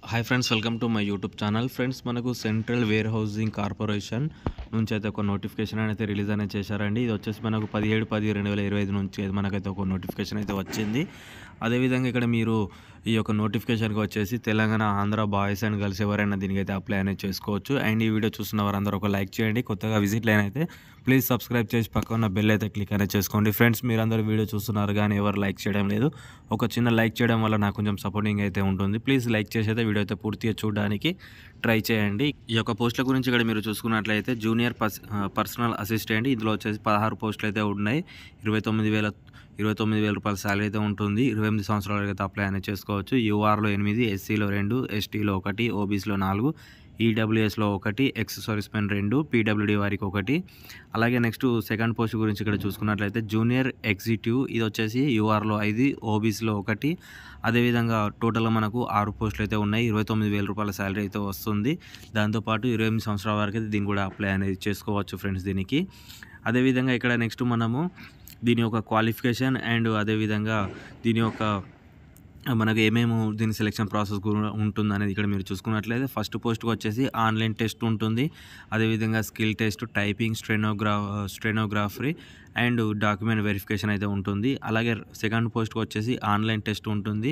Hi friends, welcome to my YouTube channel. Friends, మనకు central wear housing corporation నుంచి అయితే ఒక నోటిఫికేషన్ అయితే రిలీజ్ అనేది చేశారండి. ఇది వచ్చేసి మనకు 17/10/2025 నుంచి అయితే మనకైతే ఒక నోటిఫికేషన్ అయితే వచ్చింది. అదేవిధంగా ఇక్కడ మీరు ఈ యొక్క నోటిఫికేషన్కి వచ్చేసి Telangana, Andhra boys and girls ఎవరైనా దీనికైతే అప్లై అనేది చేసుకోవచ్చు. అండ్ ఈ వీడియో చూస్తున్న వారందరూ ఒక లైక్ చేయండి. కొత్తగా విజిట్ అయితే ప్లీజ్ సబ్స్క్రైబ్ చేసి పక్కన ఉన్న బెల్ అయితే క్లిక్ అనేది చేసుకోండి. ఫ్రెండ్స్, మీరందరూ వీడియో చూస్తున్నారు కానీ ఎవరు లైక్ చేయడం లేదు. ఒక చిన్న లైక్ చేయడం వల్ల నాకు కొంచెం సపోర్టింగ్ అయితే ఉంటుంది. ప్లీజ్ లైక్ చేసి అయితే వీడియో అయితే పూర్తిగా చూడడానికి ట్రై చేయండి. ఈ యొక్క పోస్టుల గురించి ఇక్కడ మీరు చూసుకున్నట్లయితే జూనియర్ పర్సనల్ అసిస్టెంట్, ఇందులో వచ్చేసి 16 పోస్టులు అయితే ఉన్నాయి. 29,000 రూపాయల శాలరీ అయితే ఉంటుంది. 28 సంవత్సరాల వరకు అయితే అప్లై అనేది చేసుకోవచ్చు. యూఆర్లో 8, ఎస్సీలో 2, ఎస్టీలో 1, ఓబీసీలో 4, ఈడబ్ల్యూఎస్లో 1, ఎక్స్ సర్వీస్మెన్ 2, పీడబ్ల్యూడీ వారికి 1. అలాగే నెక్స్ట్ సెకండ్ పోస్ట్ గురించి ఇక్కడ చూసుకున్నట్లయితే జూనియర్ ఎగ్జిక్యూటివ్, ఇది వచ్చేసి యూఆర్లో 5, ఓబీసీలో 1. అదేవిధంగా టోటల్గా మనకు 6 పోస్టులు అయితే ఉన్నాయి. 29,000 రూపాయల శాలరీ అయితే వస్తుంది. దాంతోపాటు 28 సంవత్సరాల వరకు అయితే దీన్ని కూడా అప్లై అనేది చేసుకోవచ్చు ఫ్రెండ్స్ దీనికి. అదేవిధంగా ఇక్కడ నెక్స్ట్ మనము దీని యొక్క క్వాలిఫికేషన్ అండ్ అదేవిధంగా దీని యొక్క మనకు దీని సెలెక్షన్ ప్రాసెస్ ఉంటుంది అనేది ఇక్కడ మీరు చూసుకున్నట్లయితే ఫస్ట్ పోస్ట్కి వచ్చేసి ఆన్లైన్ టెస్ట్ ఉంటుంది. అదేవిధంగా skill test, typing, stenography and document verification అయితే ఉంటుంది. అలాగే సెకండ్ పోస్ట్కి వచ్చేసి ఆన్లైన్ టెస్ట్ ఉంటుంది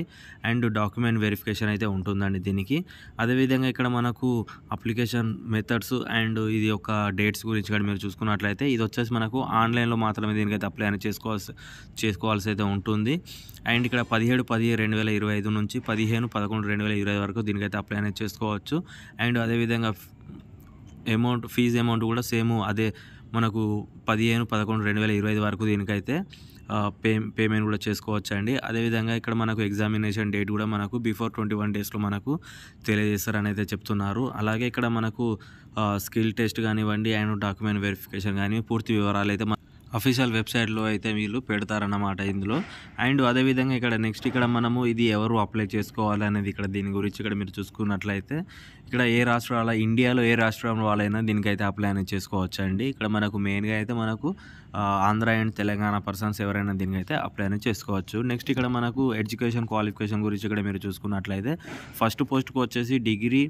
అండ్ డాక్యుమెంట్ వెరిఫికేషన్ అయితే ఉంటుందండి దీనికి. అదేవిధంగా ఇక్కడ మనకు అప్లికేషన్ మెథడ్స్ అండ్ ఇది యొక్క డేట్స్ గురించి కూడా మీరు చూసుకున్నట్లయితే ఇది వచ్చేసి మనకు ఆన్లైన్లో మాత్రమే దీనికైతే అప్లై అనేది చేసుకోవాల్సి అయితే ఉంటుంది. అండ్ ఇక్కడ 17/10/2025 నుంచి 15/11/2020 వరకు దీనికైతే అప్లై అనేది చేసుకోవచ్చు. అండ్ అదేవిధంగా ఫీజు అమౌంట్ కూడా సేమ్ అదే మనకు 15/11/2025 వరకు దీనికైతే పేమెంట్ కూడా చేసుకోవచ్చు అండి. అదేవిధంగా ఇక్కడ మనకు ఎగ్జామినేషన్ డేట్ కూడా మనకు బిఫోర్ 21 డేస్లో మనకు తెలియజేస్తారని అయితే చెప్తున్నారు. అలాగే ఇక్కడ మనకు స్కిల్ టెస్ట్ కానివ్వండి అండ్ డాక్యుమెంట్ వెరిఫికేషన్ కానీ పూర్తి వివరాలు అయితే అఫీషియల్ వెబ్సైట్లో అయితే వీళ్ళు పెడతారన్నమాట ఇందులో. అండ్ అదేవిధంగా ఇక్కడ నెక్స్ట్ ఇక్కడ మనము ఇది ఎవరు అప్లై చేసుకోవాలి అనేది ఇక్కడ దీని గురించి ఇక్కడ మీరు చూసుకున్నట్లయితే ఇక్కడ ఇండియాలో ఏ రాష్ట్రం వాళ్ళైనా దీనికైతే అప్లై అనేది చేసుకోవచ్చు అండి. ఇక్కడ మనకు మెయిన్గా అయితే మనకు ఆంధ్ర అండ్ తెలంగాణ పర్సన్స్ ఎవరైనా దీనికైతే అప్లై అనేది చేసుకోవచ్చు. నెక్స్ట్ ఇక్కడ మనకు ఎడ్యుకేషన్ క్వాలిఫికేషన్ గురించి ఇక్కడ మీరు చూసుకున్నట్లయితే ఫస్ట్ పోస్ట్కి వచ్చేసి డిగ్రీ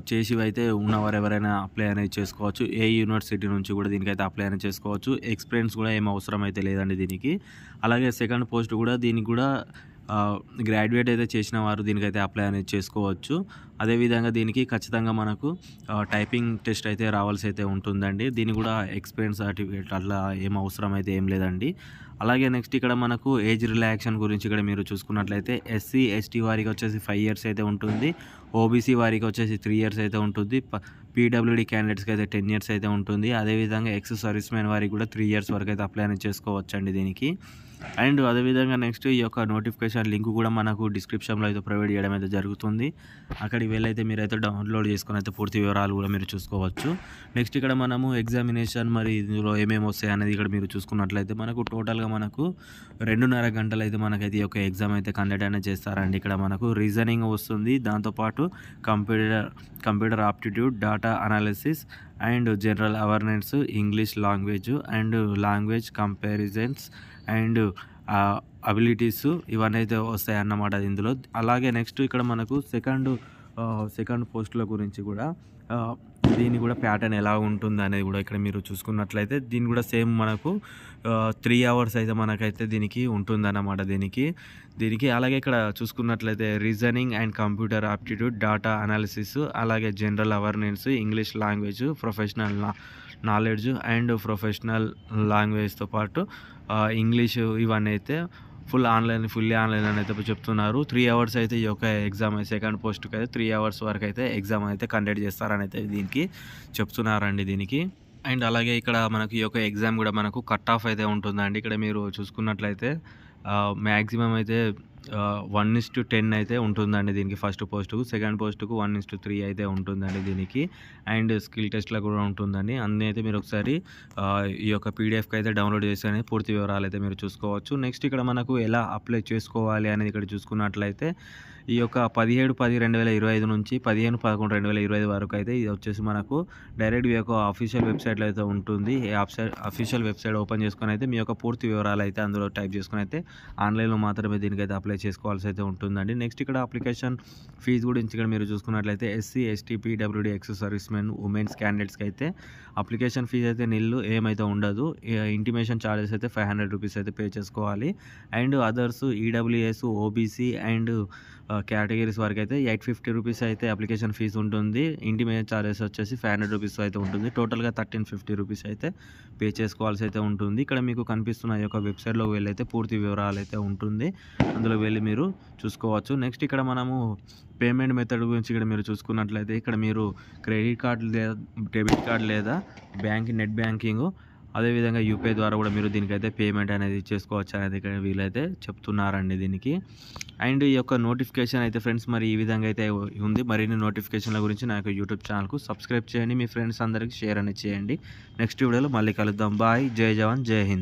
చేసి అయితే ఉన్నవారు ఎవరైనా అప్లై అనేది చేసుకోవచ్చు. ఏ యూనివర్సిటీ నుంచి కూడా దీనికైతే అప్లై అనేది చేసుకోవచ్చు. ఎక్స్పీరియన్స్ కూడా ఏం అవసరం అయితే లేదండి దీనికి. అలాగే సెకండ్ పోస్ట్ కూడా దీనికి కూడా గ్రాడ్యుయేట్ అయితే చేసిన వారు దీనికైతే అప్లై అనేది చేసుకోవచ్చు. అదేవిధంగా దీనికి ఖచ్చితంగా మనకు టైపింగ్ టెస్ట్ అయితే రావాల్సి అయితే ఉంటుందండి. దీనికి కూడా ఎక్స్పీరియన్స్ సర్టిఫికేట్ అట్లా ఏం అవసరం అయితే ఏం లేదండి. అలాగే నెక్స్ట్ ఇక్కడ మనకు ఏజ్ రిలాక్సేషన్ గురించి ఇక్కడ మీరు చూసుకున్నట్లయితే ఎస్సీ ఎస్టీ వారికి వచ్చేసి 5 ఇయర్స్ అయితే ఉంటుంది. ఓబీసీ వారికి వచ్చేసి 3 ఇయర్స్ అయితే ఉంటుంది. పీడబ్ల్యూడీ క్యాండిడేట్స్కి అయితే 10 ఇయర్స్ అయితే ఉంటుంది. అదేవిధంగా ఎక్స్ సర్వీస్ మెన్ వారికి కూడా 3 ఇయర్స్ వరకు అయితే అప్లై అనేది చేసుకోవచ్చు అండి దీనికి. అండ్ అదేవిధంగా నెక్స్ట్ ఈ యొక్క నోటిఫికేషన్ లింక్ కూడా మనకు డిస్క్రిప్షన్లో అయితే ప్రొవైడ్ చేయడం అయితే జరుగుతుంది. అక్కడికి వెళ్ళైతే మీరైతే డౌన్లోడ్ చేసుకుని అయితే పూర్తి వివరాలు కూడా మీరు చూసుకోవచ్చు. నెక్స్ట్ ఇక్కడ మనము ఎగ్జామినేషన్ మరి ఇందులో ఏమేమి వస్తాయి అనేది ఇక్కడ మీరు చూసుకున్నట్లయితే మనకు టోటల్గా మనకు 2.5 గంటలు అయితే మనకైతే ఈ యొక్క ఎగ్జామ్ అయితే కండక్ట్ అనేది చేస్తారండి. ఇక్కడ మనకు రీజనింగ్ వస్తుంది, దాంతోపాటు computer aptitude, data analysis and general awareness, English language and language comparisons and abilities ఇవన్నీ అయితే వస్తాయి అన్నమాట ఇందులో. అలాగే నెక్స్ట్ ఇక్కడ మనకు సెకండ్ పోస్టుల గురించి కూడా దీని కూడా ప్యాటర్న్ ఎలా ఉంటుంది అనేది కూడా ఇక్కడ మీరు చూసుకున్నట్లయితే దీని కూడా సేమ్ మనకు 3 అవర్స్ అయితే మనకైతే దీనికి ఉంటుందన్నమాట దీనికి. అలాగే ఇక్కడ చూసుకున్నట్లయితే reasoning and computer aptitude, data analysis, అలాగే general awareness, English language, professional knowledge and professional లాంగ్వేజ్తో పాటు ఇంగ్లీషు ఇవన్నీ అయితే ఫుల్లీ ఆన్లైన్ అని అయితే చెప్తున్నారు. 3 అవర్స్ అయితే ఈ యొక్క ఎగ్జామ్ సెకండ్ పోస్ట్కి అయితే 3 అవర్స్ వరకు అయితే ఎగ్జామ్ అయితే కండక్ట్ చేస్తారని అయితే దీనికి చెప్తున్నారండి దీనికి. అండ్ అలాగే ఇక్కడ మనకి ఈ యొక్క ఎగ్జామ్ కూడా మనకు కట్ ఆఫ్ అయితే ఉంటుందండి. ఇక్కడ మీరు చూసుకున్నట్లయితే మ్యాక్సిమం అయితే 1:10 అయితే ఉంటుందండి దీనికి. ఫస్ట్ పోస్టుకు, సెకండ్ పోస్టుకు 1:3 అయితే ఉంటుందండి దీనికి. అండ్ స్కిల్ టెస్ట్లో కూడా ఉంటుందండి. అన్నీ అయితే మీరు ఒకసారి ఈ యొక్క పీడిఎఫ్కి అయితే డౌన్లోడ్ చేసి పూర్తి వివరాలు అయితే మీరు చూసుకోవచ్చు. నెక్స్ట్ ఇక్కడ మనకు ఎలా అప్లై చేసుకోవాలి అనేది ఇక్కడ చూసుకున్నట్లయితే ఈ యొక్క 17/10/2025 నుంచి 15/11/2025 వరకు అయితే ఇది వచ్చేసి మనకు డైరెక్ట్ మీ యొక్క అఫీషియల్ వెబ్‌సైట్‌లో అయితే ఉంటుంది. ఈ అఫీషియల్ వెబ్‌సైట్ ఓపెన్ చేసుకొని అయితే మీ యొక్క పూర్తి వివరాలు అయితే అందులో టైప్ చేసుకొని అయితే ఆన్‌లైన్‌లో మాత్రమే దీనికైతే అప్లై చేసుకోవాల్సి అయితే ఉంటుందండి. నెక్స్ట్ ఇక్కడ అప్లికేషన్ ఫీజు గురించి ఇక్కడ మీరు చూసుకున్నట్లయితే SC, ST, PWD, ex servicemen, womens క్యాండిడేట్స్‌కి అయితే అప్లికేషన్ ఫీజు అయితే నిల్లు ఏమైతే ఉండదు. ఇంటిమేషన్ చార్జెస్ అయితే ₹500 అయితే పే చేసుకోవాలి. And others EWS, OBC and categories వరకు అయితే ₹850 అయితే అప్లికేషన్ ఫీజు ఉంటుంది. ఇంటిమేషన్ చార్జెస్ వచ్చేసి ₹500 అయితే ఉంటుంది. టోటల్‌గా ₹1350 అయితే పే చేసుకోవాల్సి అయితే ఉంటుంది. ఇక్కడ మీకు కనిపిస్తున్న ఈ యొక్క వెబ్‌సైట్‌లోకి వెళ్ళి అయితే పూర్తి వివరాలు అయితే ఉంటుంది. అందులోకి వెళ్ళి మీరు చూసుకోవచ్చు. నెక్స్ట్ ఇక్కడ మనము పేమెంట్ మెథడ్ గురించి ఇక్కడ మీరు చూసుకున్నట్లయితే ఇక్కడ మీరు క్రెడిట్ కార్డ్ లేదా డెబిట్ కార్డ్ లేదా నెట్ బ్యాంకింగు అదేవిధంగా యూపీఐ ద్వారా కూడా మీరు దీనికైతే పేమెంట్ అనేది చేసుకోవచ్చు అనేది ఇక్కడ వీళ్ళైతే చెప్తున్నారండి దీనికి. అండ్ ఈ యొక్క నోటిఫికేషన్ అయితే ఫ్రెండ్స్ మరి ఈ విధంగా అయితే ఉంది. మరిన్ని నోటిఫికేషన్ల గురించి నా యొక్క యూట్యూబ్ ఛానల్‌కు సబ్స్క్రైబ్ చేయండి. మీ ఫ్రెండ్స్ అందరికీ షేర్ అనేది చేయండి. నెక్స్ట్ వీడియోలో మళ్ళీ కలుద్దాం. బాయ్. జై జవాన్, జై హింద్.